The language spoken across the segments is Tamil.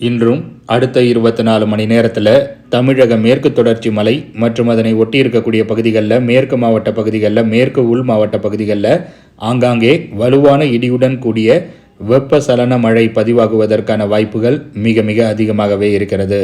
இன்றும் அடுத்த 24 மணி நேரத்தில் தமிழக மேற்கு தொடர்ச்சி மலை மற்றும் அதனை ஒட்டி இருக்கக்கூடிய பகுதிகளில் மேற்கு மாவட்ட பகுதிகளில் மேற்கு உள் மாவட்ட பகுதிகளில் ஆங்காங்கே வலுவான இடியுடன் கூடிய வெப்பசலன மழை பதிவாகுவதற்கான வாய்ப்புகள் மிக மிக அதிகமாகவே இருக்கிறது.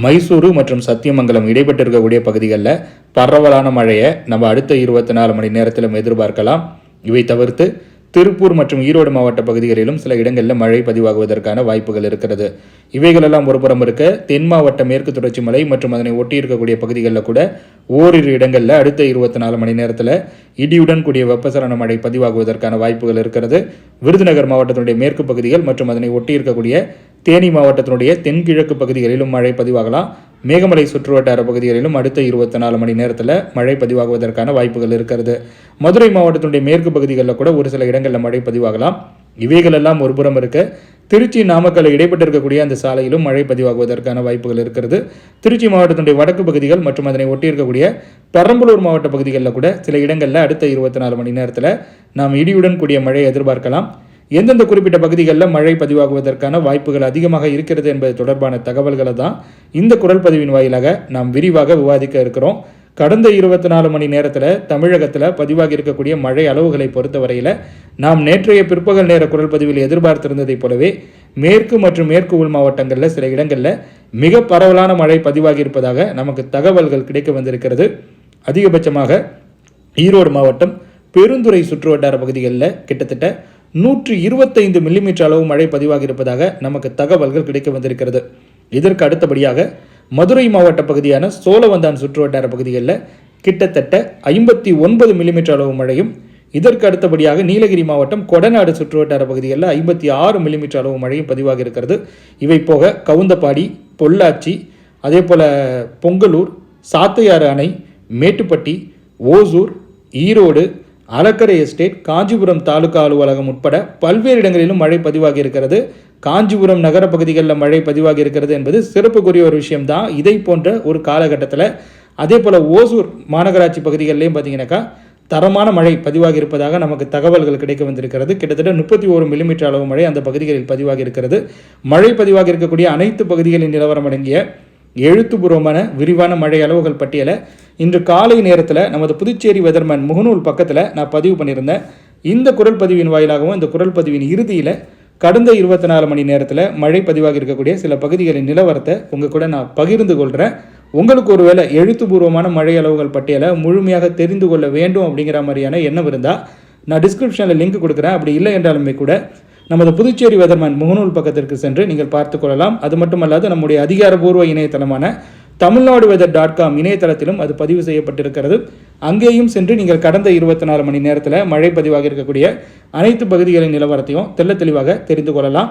மைசூரு மற்றும் சத்தியமங்கலம் இடைப்பட்டிருக்கக்கூடிய பகுதிகளில் பரவலான மழையை நம்ம அடுத்த 24 மணி நேரத்திலும் எதிர்பார்க்கலாம். இவை தவிர்த்து திருப்பூர் மற்றும் ஈரோடு மாவட்ட பகுதிகளிலும் சில இடங்களில் மழை பதிவாகுவதற்கான வாய்ப்புகள் இருக்கிறது. இவைகளெல்லாம் ஒருபுறம் இருக்க, தென் மாவட்ட மேற்கு தொடர்ச்சி மலை மற்றும் அதனை ஒட்டி இருக்கக்கூடிய பகுதிகளில் கூட ஓரிரு இடங்களில் அடுத்த 24 மணி நேரத்தில் இடியுடன் கூடிய வெப்பசலன மழை பதிவாகுவதற்கான வாய்ப்புகள் இருக்கிறது. விருதுநகர் மாவட்டத்தினுடைய மேற்கு பகுதிகள் மற்றும் அதனை ஒட்டி இருக்கக்கூடிய தேனி மாவட்டத்தினுடைய தென்கிழக்கு பகுதிகளிலும் மழை பதிவாகலாம். மேகமலை சுற்றுவட்டார பகுதிகளிலும் அடுத்த 24 மணி நேரத்தில் மழை பதிவாகுவதற்கான வாய்ப்புகள் இருக்கிறது. மதுரை மாவட்டத்தினுடைய மேற்கு பகுதிகளில் கூட ஒரு சில இடங்களில் மழை பதிவாகலாம். இவைகளெல்லாம் ஒருபுறம் இருக்க, திருச்சி நாமக்கல் இடைப்பட்டு இருக்கக்கூடிய அந்த சாலையிலும் மழை பதிவாகுவதற்கான வாய்ப்புகள் இருக்கிறது. திருச்சி மாவட்டத்தினுடைய வடக்கு பகுதிகள் மற்றும் அதனை ஒட்டி இருக்கக்கூடிய பெரம்பலூர் மாவட்ட பகுதிகளில் கூட சில இடங்களில் அடுத்த 24 மணி நேரத்தில் நாம் இடியுடன் கூடிய மழையை எதிர்பார்க்கலாம். எந்தெந்த குறிப்பிட்ட பகுதிகளில் மழை பதிவாகுவதற்கான வாய்ப்புகள் அதிகமாக இருக்கிறது என்பது தொடர்பான தகவல்களை தான் இந்த குரல் பதிவின் வாயிலாக நாம் விரிவாக விவாதிக்க இருக்கிறோம். கடந்த 24 மணி நேரத்தில் தமிழகத்தில் பதிவாகி இருக்கக்கூடிய மழை அளவுகளை பொறுத்தவரையில் நாம் நேற்றைய பிற்பகல் நேர குரல் பதிவில் எதிர்பார்த்திருந்ததைப் போலவே மேற்கு மற்றும் மேற்கு உள் மாவட்டங்களில் சில இடங்களில் மிக பரவலான மழை பதிவாகி இருப்பதாக நமக்கு தகவல்கள் கிடைக்க வந்திருக்கிறது. அதிகபட்சமாக ஈரோடு மாவட்டம் பெருந்துறை சுற்றுவட்டார பகுதிகளில் கிட்டத்தட்ட 125 மில்லிமீட்டர் அளவு மழை பதிவாகி இருப்பதாக நமக்கு தகவல்கள் கிடைக்க வந்திருக்கிறது. இதற்கு அடுத்தபடியாக மதுரை மாவட்ட பகுதியான சோழவந்தான் சுற்றுவட்டார பகுதிகளில் கிட்டத்தட்ட 59 மில்லிமீட்டர் அளவு மழையும், இதற்கு அடுத்தபடியாக நீலகிரி மாவட்டம் கொடநாடு சுற்றுவட்டார பகுதிகளில் 56 மில்லிமீட்டர் அளவு மழையும் பதிவாகி இருக்கிறது. இவை போக கவுந்தப்பாடி, பொள்ளாச்சி, அதே போல் பொங்கலூர், சாத்தையாறு அணை, மேட்டுப்பட்டி, ஓசூர், ஈரோடு, அலக்கரை எஸ்டேட், காஞ்சிபுரம் தாலுகா அலுவலகம் உட்பட பல்வேறு இடங்களிலும் மழை பதிவாகி இருக்கிறது. காஞ்சிபுரம் நகர பகுதிகளில் மழை பதிவாகி இருக்கிறது என்பது சிறப்புக்குரிய ஒரு விஷயம்தான். இதை போன்ற ஒரு காலகட்டத்தில் அதே போல் ஓசூர் மாநகராட்சி பகுதிகளிலையும் பார்த்தீங்கன்னாக்கா தரமான மழை பதிவாகி இருப்பதாக நமக்கு தகவல்கள் கிடைக்க வந்திருக்கிறது. கிட்டத்தட்ட 31 மில்லிமீட்டர் அளவு மழை அந்த பகுதிகளில் பதிவாகி இருக்கிறது. மழை பதிவாகி இருக்கக்கூடிய அனைத்து பகுதிகளின் நிலவரம் அடங்கிய எழுத்துப்பூர்வமான விரிவான மழை அளவுகள் பட்டியலை இன்று காலை நேரத்தில் நமது புதுச்சேரி வெதர்மேன் முகநூல் பக்கத்தில் நான் பதிவு பண்ணியிருந்தேன். இந்த குரல் பதிவின் வாயிலாகவும் இந்த குரல் பதிவின் இறுதியில் கடந்த 24 மணி நேரத்தில் மழை பதிவாகி இருக்கக்கூடிய சில பகுதிகளின் நிலவரத்தை உங்கள் கூட நான் பகிர்ந்து கொள்கிறேன். உங்களுக்கு ஒருவேளை எழுத்துப்பூர்வமான மழை அளவுகள் பட்டியலை முழுமையாக தெரிந்து கொள்ள வேண்டும் அப்படிங்கிற மாதிரியான எண்ணம் இருந்தால் நான் டிஸ்கிரிப்ஷனில் லிங்க் கொடுக்குறேன். அப்படி இல்லை என்றாலுமே கூட நமது புதுச்சேரி வெதர்மேன் முகநூல் பக்கத்திற்கு சென்று நீங்கள் பார்த்து கொள்ளலாம். அது மட்டுமல்லாது நம்முடைய அதிகாரப்பூர்வ இணையதளமான tamilnaduweather.com இணையதளத்திலும் அது பதிவு செய்யப்பட்டிருக்கிறது. அங்கேயும் சென்று நீங்கள் கடந்த 24 மணி நேரத்தில் மழை பதிவாக இருக்கக்கூடிய அனைத்து பகுதிகளின் நிலவரத்தையும் தெளிவாக தெரிந்து கொள்ளலாம்.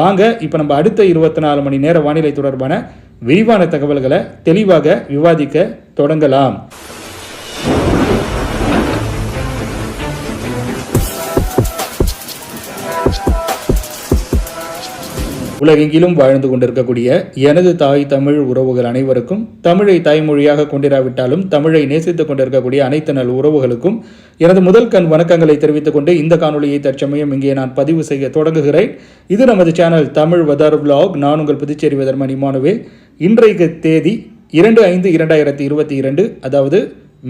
வாங்க இப்போ நம்ம அடுத்த 24 மணி நேர வானிலை தொடர்பான விரிவான தகவல்களை தெளிவாக விவாதிக்க தொடங்கலாம். உலகெங்கிலும் வாழ்ந்து கொண்டிருக்கக்கூடிய எனது தாய் தமிழ் உறவுகள் அனைவருக்கும், தமிழை தாய்மொழியாக கொண்டிராவிட்டாலும் தமிழை நேசித்துக் கொண்டிருக்கக்கூடிய அனைத்து நல் உறவுகளுக்கும் எனது முதல் கண் வணக்கங்களை தெரிவித்துக் கொண்டு இந்த காணொலியை தற்சமயம் இங்கே நான் பதிவு செய்ய தொடங்குகிறேன். இது நமது சேனல் தமிழ் வெதர் விளாக். நான் உங்கள் புதுச்சேரி வெதர்மேன் இமானுவேல். இன்றைக்கு தேதி 2/5/2022, அதாவது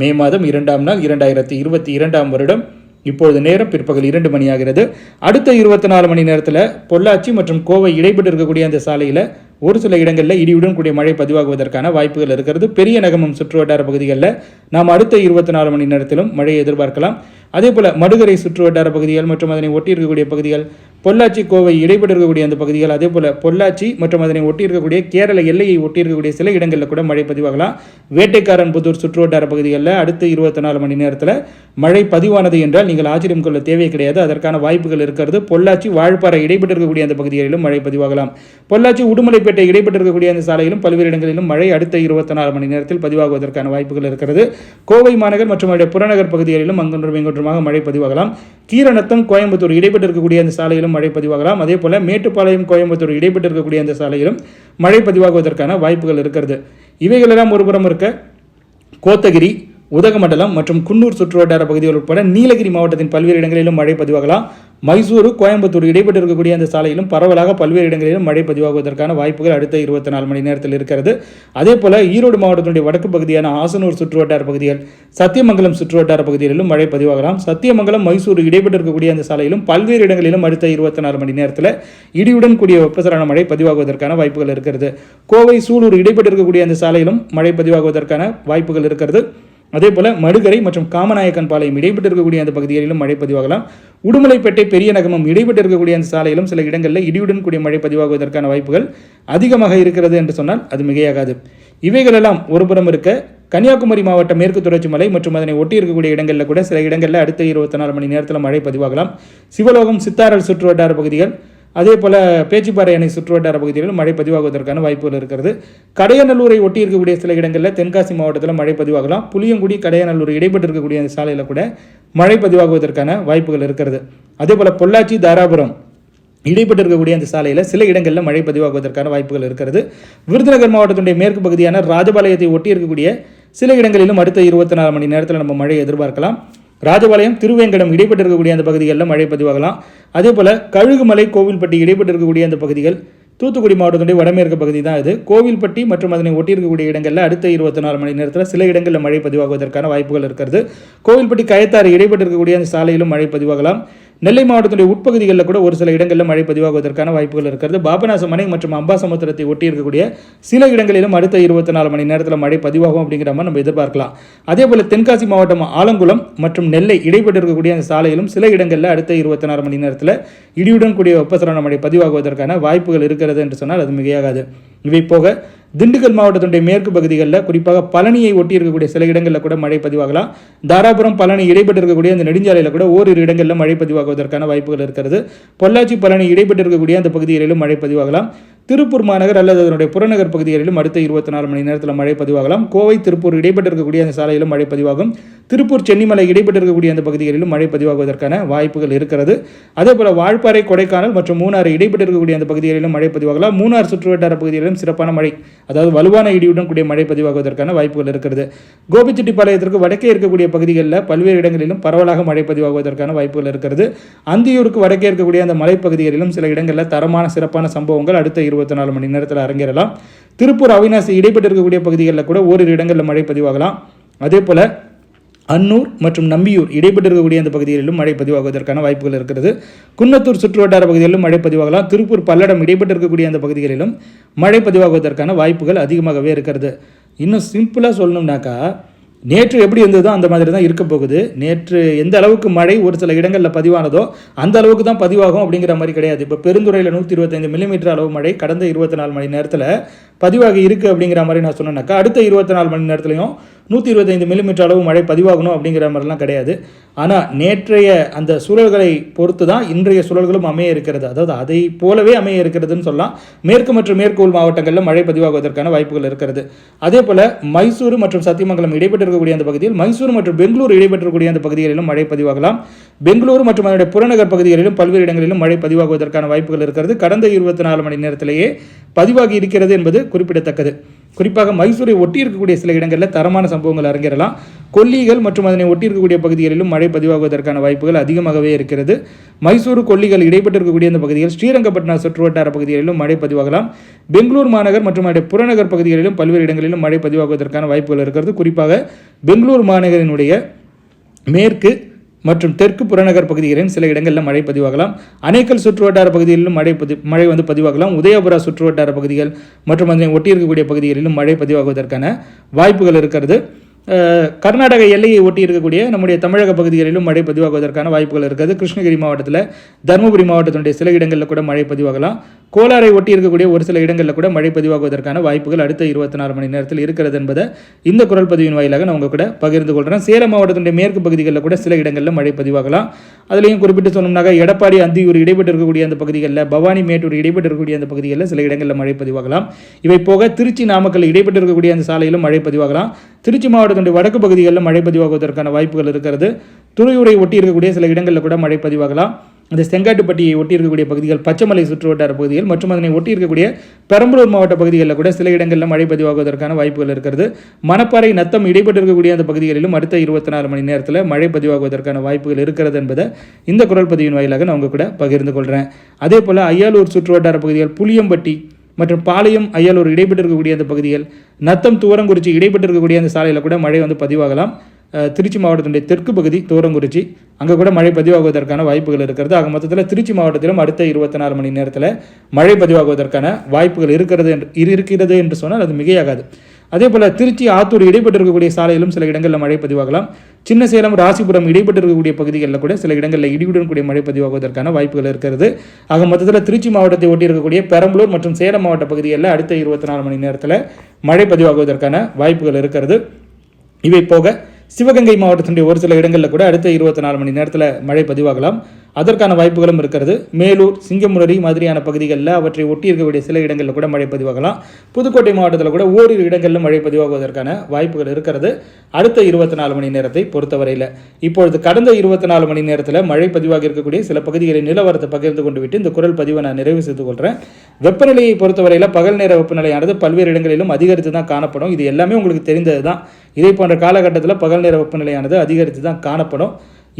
மே மாதம் 2ஆம் நாள் 2022ஆம் வருடம். இப்பொழுது நேரம் பிற்பகல் 2 மணியாகிறது. அடுத்த 24 மணி நேரத்தில் பொள்ளாச்சி மற்றும் கோவை இடைப்பட்டு இருக்கக்கூடிய அந்த சாலையில் ஒரு சில இடங்களில் இடியுடன் கூடிய மழை பதிவாகுவதற்கான வாய்ப்புகள் இருக்கிறது. பெரிய நகமம் சுற்றுவட்டார பகுதிகளில் நாம் அடுத்த 24 மணி நேரத்திலும் மழையை எதிர்பார்க்கலாம். அதே போல் மடுகரை சுற்றுவட்டார பகுதிகள் மற்றும் அதனை ஒட்டி இருக்கக்கூடிய பகுதிகள், பொள்ளாச்சி கோவை இடைப்பட்டு இருக்கக்கூடிய அந்த பகுதிகள், அதே போல் பொள்ளாச்சி மற்றும் அதனை ஒட்டி இருக்கக்கூடிய கேரள எல்லையை ஒட்டி இருக்கக்கூடிய சில இடங்களில் கூட மழை பதிவாகலாம். வேட்டைக்காரன் புதூர் சுற்றுவட்டார பகுதிகளில் அடுத்த 24 மணி நேரத்தில் மழை பதிவானது என்றால் நீங்கள் ஆச்சரியம் கொள்ள தேவை கிடையாது. அதற்கான வாய்ப்புகள் இருக்கிறது. பொள்ளாச்சி வாழப்பாறை இடைப்பட்டு இருக்கக்கூடிய அந்த பகுதிகளிலும் மழை பதிவாகலாம். பொள்ளாச்சி உடுமலைப்பேட்டை இடைப்பட்டு இருக்கக்கூடிய அந்த சாலையிலும் பல்வேறு இடங்களிலும் மழை அடுத்த 24 மணி நேரத்தில் பதிவாகுவதற்கான வாய்ப்புகள் இருக்கிறது. கோவை மாநகர் மற்றும் புறநகர் பகுதிகளிலும் அங்கொன்றும் இங்கொன்றுமாக மழை பதிவாகலாம். கீரநத்தம் கோயம்புத்தூர் இடைப்பட்டு இருக்கக்கூடிய அந்த சாலையிலும் மழை பதிவாகலாம். அதே போல மேட்டுப்பாளையம் கோயம்புத்தூர் இடைப்பட்டு இருக்கக்கூடிய அந்த சாலையிலும் மழை பதிவாகுவதற்கான வாய்ப்புகள் இருக்கிறது. இவைகளெல்லாம் ஒருபுறம் இருக்க, கோத்தகிரி, உதகமண்டலம் மற்றும் குன்னூர் சுற்றுவட்டார பகுதிகள் உட்பட நீலகிரி மாவட்டத்தின் பல்வேறு இடங்களிலும் மழை பதிவாகலாம். மைசூரு கோயம்புத்தூர் இடைப்பட்டு இருக்கக்கூடிய அந்த சாலையிலும் பரவலாக பல்வேறு இடங்களிலும் மழை பதிவாகுவதற்கான வாய்ப்புகள் அடுத்த 24 மணி நேரத்தில் இருக்கிறது. அதே போல ஈரோடு மாவட்டத்தினுடைய வடக்கு பகுதியான ஆசனூர் சுற்றுவட்டார பகுதிகள், சத்தியமங்கலம் சுற்றுவட்டார பகுதிகளிலும் மழை பதிவாகலாம். சத்தியமங்கலம் மைசூர் இடைப்பட்டு இருக்கக்கூடிய அந்த சாலையிலும் பல்வேறு இடங்களிலும் அடுத்த 24 மணி நேரத்தில் இடியுடன் கூடிய வெப்பசலன மழை பதிவாகுவதற்கான வாய்ப்புகள் இருக்கிறது. கோவை சூலூர் இடைப்பட்டு இருக்கக்கூடிய அந்த சாலையிலும் மழை பதிவாகுவதற்கான வாய்ப்புகள் இருக்கிறது. அதே போல மடுகரை மற்றும் காமநாயக்கன் பாளையம் இடைப்பட்டு இருக்கக்கூடிய அந்த பகுதிகளிலும் மழை பதிவாகலாம். உடுமலைப்பேட்டை பெரிய நகமம் இடைப்பட்டு இருக்கக்கூடிய அந்த சாலையிலும் சில இடங்களில் இடியுடன் கூடிய மழை பதிவாகுவதற்கான வாய்ப்புகள் அதிகமாக இருக்கிறது என்று சொன்னால் அது மிகையாகாது. இவைகளெல்லாம் ஒருபுறம் இருக்க, கன்னியாகுமரி மாவட்ட மேற்கு தொடர்ச்சி மலை மற்றும் அதனை ஒட்டி இருக்கக்கூடிய இடங்களில் கூட சில இடங்களில் அடுத்த 24 மணி நேரத்தில் மழை பதிவாகலாம். சிவலோகம் சித்தாரல் சுற்றுவட்டார பகுதிகள், அதே போல் பேச்சிப்பாறை அணை சுற்றுவட்டார பகுதிகளில் மழை பதிவாகுவதற்கான வாய்ப்புகள் இருக்கிறது. கடையநல்லூரை ஒட்டி இருக்கக்கூடிய சில இடங்களில் தென்காசி மாவட்டத்தில் மழை பதிவாகலாம். புளியங்குடி கடையநல்லூர் இடைப்பட்டு இருக்கக்கூடிய அந்த சாலையில் கூட மழை பதிவாகுவதற்கான வாய்ப்புகள் இருக்கிறது. அதே போல் பொள்ளாச்சி தாராபுரம் இடைப்பட்டு இருக்கக்கூடிய அந்த சாலையில் சில இடங்களில் மழை பதிவாகுவதற்கான வாய்ப்புகள் இருக்கிறது. விருதுநகர் மாவட்டத்தினுடைய மேற்கு பகுதியான ராஜபாளையத்தை ஒட்டி இருக்கக்கூடிய சில இடங்களிலும் அடுத்த 24 மணி நேரத்தில் நம்ம மழை எதிர்பார்க்கலாம். ராஜபாளையம் திருவேங்கடம் இடைப்பட்டு இருக்கக்கூடிய அந்த பகுதிகளில் மழை பதிவாகலாம். அதே போல் கழுகுமலை கோவில்பட்டி இடைப்பட்டு இருக்கக்கூடிய அந்த பகுதிகள் தூத்துக்குடி மாவட்டத்துடைய வடமேற்கு பகுதி தான் இது. கோவில்பட்டி மற்றும் அதனை ஒட்டி இருக்கக்கூடிய இடங்களில் அடுத்த 24 மணி நேரத்தில் சில இடங்களில் மழை பதிவாகுவதற்கான வாய்ப்புகள் இருக்கிறது. கோவில்பட்டி கயத்தாறு இடைப்பட்டு இருக்கக்கூடிய அந்த சாலையிலும் மழை பதிவாகலாம். நெல்லை மாவட்டத்துடைய உட்பகுதிகளில் கூட ஒரு சில இடங்களில் மழை பதிவாகுவதற்கான வாய்ப்புகள் இருக்கிறது. பாபநாசம் அணை மற்றும் அம்பாசமுத்திரத்தை ஒட்டி இருக்கக்கூடிய சில இடங்களிலும் அடுத்த 24 மணி நேரத்தில் மழை பதிவாகும் அப்படிங்கிற மாதிரி நம்ம எதிர்பார்க்கலாம். அதே போல் தென்காசி மாவட்டம் ஆலங்குளம் மற்றும் நெல்லை இடைப்பட்டு இருக்கக்கூடிய அந்த சாலையிலும் சில இடங்களில் அடுத்த 24 மணி நேரத்தில் இடியுடன் கூடிய வெப்பசலன மழை பதிவாகுவதற்கான வாய்ப்புகள் இருக்கிறது என்று சொன்னால் அது மிகையாகாது. இவை போக திண்டுக்கல் மாவட்டத்தினுடைய மேற்கு பகுதிகளில் குறிப்பாக பழனியை ஒட்டி இருக்கக்கூடிய சில இடங்களில் கூட மழை பதிவாகலாம். தாராபுரம் பழனி இடைப்பட்டு இருக்கக்கூடிய அந்த நெடுஞ்சாலையில் கூட ஓரிரு இடங்களில் மழை பதிவாகுவதற்கான வாய்ப்புகள் இருக்கிறது. பொள்ளாச்சி பழனி இடைப்பட்டு இருக்கக்கூடிய அந்த பகுதிகளிலும் மழை பதிவாகலாம். திருப்பூர் மாநகர் அல்லது அதனுடைய புறநகர் பகுதிகளிலும் அடுத்த 24 மணி நேரத்தில் மழை பதிவாகலாம். கோவை திருப்பூர் இடைப்பட்டு இருக்கக்கூடிய அந்த சாலையிலும் மழை பதிவாகும். திருப்பூர் சென்னிமலை இடைப்பட்டு இருக்கக்கூடிய அந்த பகுதிகளிலும் மழை பதிவாகுவதற்கான வாய்ப்புகள் இருக்கிறது. அதே போல வால்பாறை கொடைக்கானல் மற்றும் மூணாறு இடைப்பட்டு இருக்கக்கூடிய அந்த பகுதிகளிலும் மழை பதிவாகலாம். மூணார் சுற்றுவட்டார பகுதிகளிலும் சிறப்பான மழை, அதாவது வலுவான இடியுடன் கூடிய மழை பதிவாகுவதற்கான வாய்ப்புகள் இருக்கிறது. கோபிச்செட்டிப்பாளையத்திற்கு வடக்கே இருக்கக்கூடிய பகுதிகளில் பல்வேறு இடங்களிலும் பரவலாக மழை பதிவாகுவதற்கான வாய்ப்புகள் இருக்கிறது. அந்தியூருக்கு வடக்கே இருக்கக்கூடிய அந்த மலைப்பகுதிகளிலும் சில இடங்களில் தரமான சிறப்பான சம்பவங்கள் அடுத்த 24 மணி நேரத்தில் அரங்கேறலாம். திருப்பூர் அவிநாசி இடைப்பட்டு இருக்கக்கூடிய பகுதிகளில் கூட ஓரிரு இடங்களில் மழை பதிவாகலாம். அதே போல அன்னூர் மற்றும் நம்பியூர் இடைப்பட்டு இருக்கக்கூடிய அந்த பகுதிகளிலும் மழை பதிவாகுவதற்கான வாய்ப்புகள் இருக்கிறது. குன்னத்தூர் சுற்றுவட்டார பகுதிகளிலும் மழை பதிவாகலாம். திருப்பூர் பல்லடம் இடைப்பட்டு இருக்கக்கூடிய அந்த பகுதிகளிலும் மழை பதிவாகுவதற்கான வாய்ப்புகள் அதிகமாகவே இருக்கிறது. இன்னும் சிம்பிளாக சொல்லணும்னாக்கா, நேற்று எப்படி இருந்ததோ அந்த மாதிரி தான் இருக்க போகுது. நேற்று எந்த அளவுக்கு மழை ஒரு சில இடங்களில் பதிவானதோ அந்த அளவுக்கு தான் பதிவாகும் அப்படிங்கிற மாதிரி கிடையாது. இப்போ பெருந்துறையில் 125 மில்லிமீட்டர் அளவு மழை கடந்த 24 மணி நேரத்தில் பதிவாகி இருக்குது அப்படிங்கிற மாதிரி நான் சொன்னேன்னாக்கா, அடுத்த 24 மணி நேரத்துலையும் 125 மில்லிமீட்டர் அளவு மழை பதிவாகணும் அப்படிங்கிற மாதிரிலாம் கிடையாது. ஆனால் நேற்றைய அந்த சூழல்களை பொறுத்து தான் இன்றைய சூழல்களும் அமைய இருக்கிறது. அதாவது அதை போலவே அமைய இருக்கிறதுன்னு சொல்லலாம். மேற்கு மற்றும் மேற்கு உள் மாவட்டங்களில் மழை பதிவாகுவதற்கான வாய்ப்புகள் இருக்கிறது. அதே போல் மைசூர் மற்றும் சத்தியமங்கலம் இடைப்பட்டு இருக்கக்கூடிய அந்த பகுதியில், மைசூர் மற்றும் பெங்களூர் இடைப்பட்டு இருக்கக்கூடிய அந்த பகுதிகளிலும் மழை பதிவாகலாம். பெங்களூரு மற்றும் அதனுடைய புறநகர் பகுதிகளிலும் பல்வேறு இடங்களிலும் மழை பதிவாகுவதற்கான வாய்ப்புகள் இருக்கிறது. கடந்த 24 மணி நேரத்திலேயே பதிவாகி இருக்கிறது என்பது குறிப்பிடத்தக்கது. குறிப்பாக மைசூரை ஒட்டி இருக்கக்கூடிய சில இடங்களில் தரமான சம்பவங்கள் அரங்கேறலாம். கொல்லிகள் மற்றும் அதனை ஒட்டி இருக்கக்கூடிய பகுதிகளிலும் மழை பதிவாகுவதற்கான வாய்ப்புகள் அதிகமாகவே இருக்கிறது. மைசூரு கொல்லிகள் இடைப்பட்டு இருக்கக்கூடிய அந்த பகுதிகள், ஸ்ரீரங்கப்பட்டினம் சுற்றுவட்டார பகுதிகளிலும் மழை பதிவாகலாம். பெங்களூர் மாநகர் மற்றும் அதனுடைய புறநகர் பகுதிகளிலும் பல்வேறு இடங்களிலும் மழை பதிவாகுவதற்கான வாய்ப்புகள் இருக்கிறது. குறிப்பாக பெங்களூர் மாநகரினுடைய மேற்கு மற்றும் தெற்கு புறநகர் பகுதிகளின் சில இடங்களில் மழை பதிவாகலாம். அணைக்கல் சுற்றுவட்டார பகுதிகளிலும் மழை பதிவாகலாம். உதயபுரா சுற்றுவட்டார பகுதிகள் மற்றும் அதனை ஒட்டி இருக்கக்கூடிய பகுதிகளிலும் மழை பதிவாகுவதற்கான வாய்ப்புகள் இருக்கிறது. கர்நாடக எல்லையை ஒட்டி இருக்கக்கூடிய நம்முடைய தமிழக பகுதிகளிலும் மழை பதிவாகுவதற்கான வாய்ப்புகள் இருக்கிறது. கிருஷ்ணகிரி மாவட்டத்தில், தருமபுரி மாவட்டத்தினுடைய சில இடங்களில் கூட மழை பதிவாகலாம். கோலாரை ஒட்டி இருக்கக்கூடிய ஒரு சில இடங்களில் கூட மழை பதிவாகுவதற்கான வாய்ப்புகள் அடுத்த 24 மணி நேரத்தில் இருக்கிறது என்பதை இந்த குரல் பதிவின் வாயிலாக நான் உங்கள் கூட பகிர்ந்து கொள்கிறேன். சேலம் மாவட்டத்தினுடைய மேற்கு பகுதிகளில் கூட சில இடங்களில் மழை பதிவாகலாம். அதுலேயும் குறிப்பிட்டு சொன்னோம்னாக்கா, எடப்பாடி அந்தியூர் இடைப்பட்டு இருக்கக்கூடிய அந்த பகுதிகளில், பவானி மேட்டூர் இடைப்பட்டு இருக்கக்கூடிய அந்த பகுதிகளில் சில இடங்களில் மழை பதிவாகலாம். இவை போக திருச்சி நாமக்கல் இடைப்பட்டு இருக்கக்கூடிய அந்த சாலையிலும் மழை பதிவாகலாம். திருச்சி மாவட்டத்தினுடைய வடக்கு பகுதிகளில் மழை பதிவாகுவதற்கான வாய்ப்புகள் இருக்கிறது. துறையூரை ஒட்டி இருக்கக்கூடிய சில இடங்களில் கூட மழை பதிவாகலாம். அந்த செங்காட்டுப்பட்டியை ஒட்டி இருக்கக்கூடிய பகுதிகள், பச்சைமலை சுற்றுவட்டார பகுதிகள் மற்றும் அதனை ஒட்டி இருக்கக்கூடிய பெரம்பலூர் மாவட்ட பகுதிகளில் கூட சில இடங்களில் மழை பதிவாகுவதற்கான வாய்ப்புகள் இருக்கிறது. மணப்பாறை, நத்தம் இடைப்பட்டு இருக்கக்கூடிய அந்த பகுதிகளிலும் அடுத்த 24 மணி நேரத்தில் மழை பதிவாகுவதற்கான வாய்ப்புகள் இருக்கிறது என்பதை இந்த குரல் பதிவின் வாயிலாக நான் உங்க கூட பகிர்ந்து கொள்கிறேன். அதே போல் அய்யாலூர் சுற்றுவட்டார பகுதிகள், புளியம்பட்டி மற்றும் பாளையம், அய்யாலூர் இடைப்பட்டு இருக்கக்கூடிய அந்த பகுதிகள், நத்தம், துவரங்குறிச்சி இடைப்பட்டு இருக்கக்கூடிய அந்த சாலையில் கூட மழை பதிவாகலாம். திருச்சி மாவட்டத்தினுடைய தெற்கு பகுதி துவரங்குறிச்சி, அங்கே கூட மழை பதிவாகுவதற்கான வாய்ப்புகள் இருக்கிறது. ஆக மொத்தத்தில் திருச்சி மாவட்டத்திலும் அடுத்த 24 மணி நேரத்தில் மழை பதிவாகுவதற்கான வாய்ப்புகள் இருக்கிறது என்று சொன்னால் அது மிகையாகாது. அதே போல் திருச்சி, ஆத்தூர் இடைப்பட்டு இருக்கக்கூடிய சாலையிலும் சில இடங்களில் மழை பதிவாகலாம். சின்ன சேலம், ராசிபுரம் இடைப்பட்டு இருக்கக்கூடிய பகுதிகளில் கூட சில இடங்களில் இடியுடன் கூடிய மழை பதிவாகுவதற்கான வாய்ப்புகள் இருக்கிறது. ஆக மொத்தத்தில் திருச்சி மாவட்டத்தை ஒட்டி இருக்கக்கூடிய பெரம்பலூர் மற்றும் சேலம் மாவட்ட பகுதிகளில் அடுத்த 24 மணி நேரத்தில் மழை பதிவாகுவதற்கான வாய்ப்புகள் இருக்கிறது. இவை போக சிவகங்கை மாவட்டத்தினுடைய ஒரு சில இடங்களில் கூட அடுத்த 24 மணி நேரத்தில் மழை பதிவாகலாம். அதற்கான வாய்ப்புகளும் இருக்கிறது. மேலூர், சிங்கமுனரி மாதிரியான பகுதிகளில் அவற்றை ஒட்டி இருக்கக்கூடிய சில இடங்களில் கூட மழை பதிவாகலாம். புதுக்கோட்டை மாவட்டத்தில் கூட ஓரிரு இடங்களில் மழை பதிவாகுவதற்கான வாய்ப்புகள் இருக்கிறது அடுத்த 24 மணி நேரத்தை பொறுத்தவரையில். இப்பொழுது கடந்த 24 மணி நேரத்தில் மழை பதிவாக இருக்கக்கூடிய சில பகுதிகளின் நிலவரத்தை பகிர்ந்து கொண்டு விட்டு இந்த குரல் பதிவை நான் நிறைவு செய்து கொள்கிறேன். வெப்பநிலையை பொறுத்தவரையில் பகல் நேர வெப்பநிலையானது பல்வேறு இடங்களிலும் அதிகரித்து தான் காணப்படும். இது எல்லாமே உங்களுக்கு தெரிந்தது தான். இதே போன்ற காலகட்டத்தில் பகல் நேர வெப்பநிலையானது அதிகரித்து தான் காணப்படும்.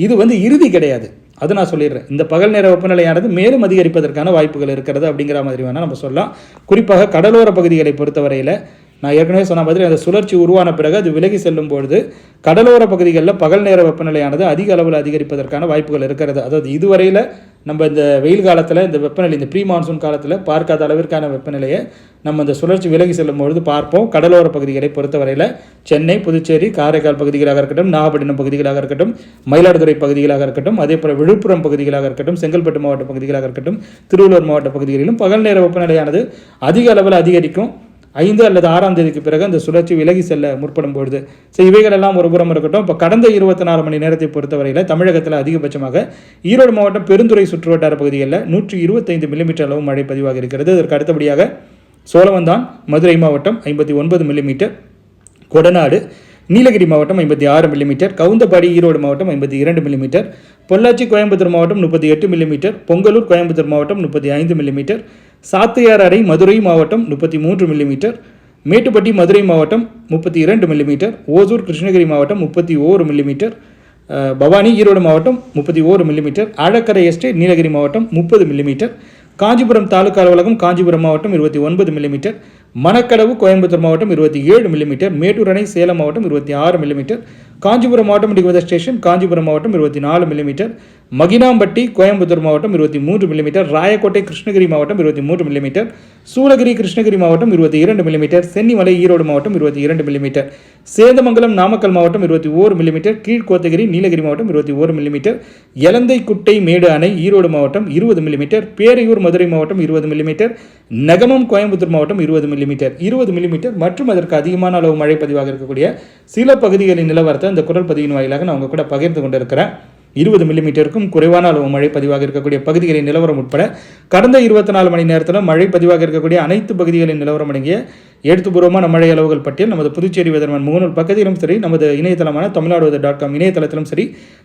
இது இறுதி கிடையாது, அது நான் சொல்லிடுறேன். இந்த பகல் நேர வெப்பநிலையானது மேலும் அதிகரிப்பதற்கான வாய்ப்புகள் இருக்கிறது அப்படிங்கிற மாதிரி வேணால் நம்ம சொல்லலாம். குறிப்பாக கடலோர பகுதிகளை பொறுத்தவரையில் நான் ஏற்கனவே சொன்ன மாதிரி அந்த சுழற்சி உருவான பிறகு அது விலகி செல்லும் பொழுது கடலோர பகுதிகளில் பகல் நேர வெப்பநிலையானது அதிக அளவில் அதிகரிப்பதற்கான வாய்ப்புகள் இருக்கிறது. அதாவது இதுவரையில் நம்ம இந்த வெயில் காலத்தில் இந்த வெப்பநிலை, இந்த ப்ரீ மான்சூன் காலத்தில் பார்க்காத அளவிற்கான வெப்பநிலையை நம்ம இந்த சுழற்சி விலகி செல்லும் பொழுது பார்ப்போம். கடலோர பகுதிகளை பொறுத்தவரையில் சென்னை, புதுச்சேரி, காரைக்கால் பகுதிகளாக இருக்கட்டும், நாகப்பட்டினம் பகுதிகளாக இருக்கட்டும், மயிலாடுதுறை பகுதிகளாக இருக்கட்டும், அதே போல் விழுப்புரம் பகுதிகளாக இருக்கட்டும், செங்கல்பட்டு மாவட்ட பகுதிகளாக இருக்கட்டும், திருவள்ளூர் மாவட்ட பகுதிகளிலும் பகல் நேர வெப்பநிலையானது அதிக அளவில் அதிகரிக்கும். 5 அல்லது 6ஆம் தேதிக்கு பிறகு அந்த சுழற்சி விலகி செல்ல முற்படும் பொழுது. இவைகள் எல்லாம் ஒரு புறம் இருக்கட்டும். இப்போ கடந்த 24 மணி நேரத்தை பொறுத்தவரையில் தமிழகத்தில் அதிகபட்சமாக ஈரோடு மாவட்டம் பெருந்துறை சுற்றுவட்டார பகுதிகளில் 125 மில்லிமீட்டர் அளவு மழை பதிவாக இருக்கிறது. அதற்கு அடுத்தபடியாக சோழவந்தான், மதுரை மாவட்டம் 59 மில்லிமீட்டர், கொடநாடு, நீலகிரி மாவட்டம் 56 மில்லிமீட்டர், கவுந்தபாடி, ஈரோடு மாவட்டம் 52 மில்லிமீட்டர், பொள்ளாச்சி, கோயம்புத்தூர் மாவட்டம் 38 மில்லிமீட்டர், பொங்கலூர், கோயம்புத்தூர் மாவட்டம் 35 மில்லிமீட்டர், சாத்தையார் அணை, மதுரை மாவட்டம் 33 மில்லிமீட்டர், மேட்டுப்பட்டி, மதுரை மாவட்டம் 32 மில்லிமீட்டர், ஓசூர், கிருஷ்ணகிரி மாவட்டம் 31 மில்லிமீட்டர், பவானி, ஈரோடு மாவட்டம் 31 மில்லிமீட்டர், ஆழக்கரை எஸ்டேட், நீலகிரி மாவட்டம் 30 மில்லிமீட்டர், காஞ்சிபுரம் தாலுகா அலுவலகம், காஞ்சிபுரம் மாவட்டம் 29 மில்லிமீட்டர், மணக்கடவு, கோயம்புத்தூர் மாவட்டம் 27 மில்லிமீட்டர், மேட்டூர் அணை, சேலம் மாவட்டம் 26 மில்லிமீட்டர், காஞ்சிபுரம் மாவட்டம் டிகோதர் ஸ்டேஷன், காஞ்சிபுரம் மாவட்டம் 24 மில்லிமீட்டர், மகினாம்பட்டி, கோயம்புத்தூர் மாவட்டம் 23 மில்லிமீட்டர், ராயக்கோட்டை, கிருஷ்ணகிரி மாவட்டம் 23 மில்லிமீட்டர், சூளகிரி, கிருஷ்ணகிரி மாவட்டம் 22 மில்லிமீட்டர், சென்னிமலை, ஈரோடு மாவட்டம் 22 மில்லிமீட்டர், சேந்தமங்கலம், நாமக்கல் மாவட்டம் 21 மில்லிமீட்டர், கீழ்கோத்தகிரி, நீலகிரி மாவட்டம் 21 மில்லிமீட்டர், எலந்தை குட்டை மேடு அணை, ஈரோடு மாவட்டம் 20 மில்லிமீட்டர், பேரையூர், மதுரை மாவட்டம் 20 மில்லிமீட்டர், நகமம், கோயம்புத்தூர் மாவட்டம் 20 மில்லிமீட்டர் மற்றும் அதற்கு அதிகமான அளவு மழை பதிவாக இருக்கக்கூடிய சில பகுதிகளின் நிலவரத்தை இந்த குரல் பதிவின் வாயிலாக நான் உங்க கூட பகிர்ந்து கொண்டிருக்கிறேன். 20 மில்லிமீட்டருக்கும் குறைவான அளவு மழை பதிவாக இருக்கக்கூடிய பகுதிகளின் நிலவரம் உட்பட கடந்த 24 மணி நேரத்தில் மழை பதிவாக இருக்கக்கூடிய அனைத்து பகுதிகளின் நிலவரம் அடங்கிய எழுத்துப்பூர்வமான மழை அளவுகள் பட்டியல் நமது புதுச்சேரி வெதர்மேன் முகநூல் பக்கத்திலும் சரி, நமது இணையதளமான தமிழ்நாடு.com இணையதளத்திலும் சரி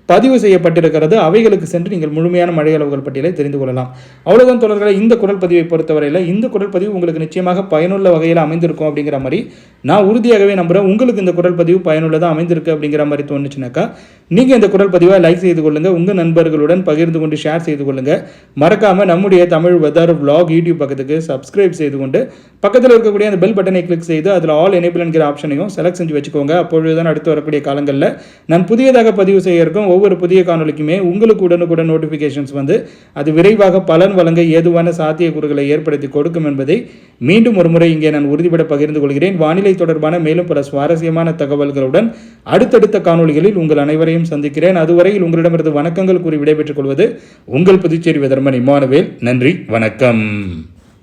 பதிவு செய்யப்பட்டிருக்கிறது. அவைகளுக்கு சென்று நீங்கள் முழுமையான மழை அளவுகள் பட்டியலை தெரிந்து கொள்ளலாம். அவ்வளவுதான் தொடர்களை இந்த குரல் பதிவை பொறுத்தவரையில் இந்த குரல் பதிவு உங்களுக்கு நிச்சயமாக பயனுள்ள வகையில் அமைந்திருக்கும் அப்படிங்கிற மாதிரி நான் உறுதியாகவே நம்புகிறேன். உங்களுக்கு இந்த குரல் பதிவு பயனுள்ளதாக அமைந்திருக்கு அப்படிங்கிற மாதிரி தோணுச்சுனாக்கா நீங்கள் இந்த குரல் பதிவை லைக் செய்து கொள்ளுங்க, உங்கள் நண்பர்களுடன் பகிர்ந்து கொண்டு ஷேர் செய்து கொள்ளுங்க. மறக்காம நம்முடைய தமிழ் வெதர் vlog யூடியூப் பக்கத்துக்கு சப்ஸ்கிரைப் செய்து கொண்டு பக்கத்தில் இருக்கக்கூடிய அந்த பெல் பட்டனை கிளிக் செய்து அதில் ஆல் எனேபிள் என்கிற ஆப்ஷனையும் செலக்ட் செஞ்சு வச்சுக்கோங்க. அப்பொழுதுதான் அடுத்து வரக்கூடிய காலங்களில் நான் புதியதாக பதிவு செய்ய இருக்கும் ஒவ்வொரு புதிய காணொலிக்குமே உங்களுக்கு உடனுக்குடன் நோட்டிஃபிகேஷன்ஸ் அது விரைவாக பலன் வழங்க ஏதுவான சாத்தியக்கூறுகளை ஏற்படுத்தி கொடுக்கும் என்பதை மீண்டும் ஒரு முறை இங்கே நான் உறுதிபட பகிர்ந்து கொள்கிறேன். வானிலை தொடர்பான மேலும் பல சுவாரஸ்யமான தகவல்களுடன் அடுத்தடுத்த காணொலிகளில் உங்கள் அனைவரையும் சந்திக்கிறேன். அதுவரையில் உங்களிடமிருந்து வணக்கங்கள் கூறி விடைபெற்றுக் கொள்வது உங்கள் புதுச்சேரி வெதர்மேன் இம்மானுவேல். நன்றி, வணக்கம்.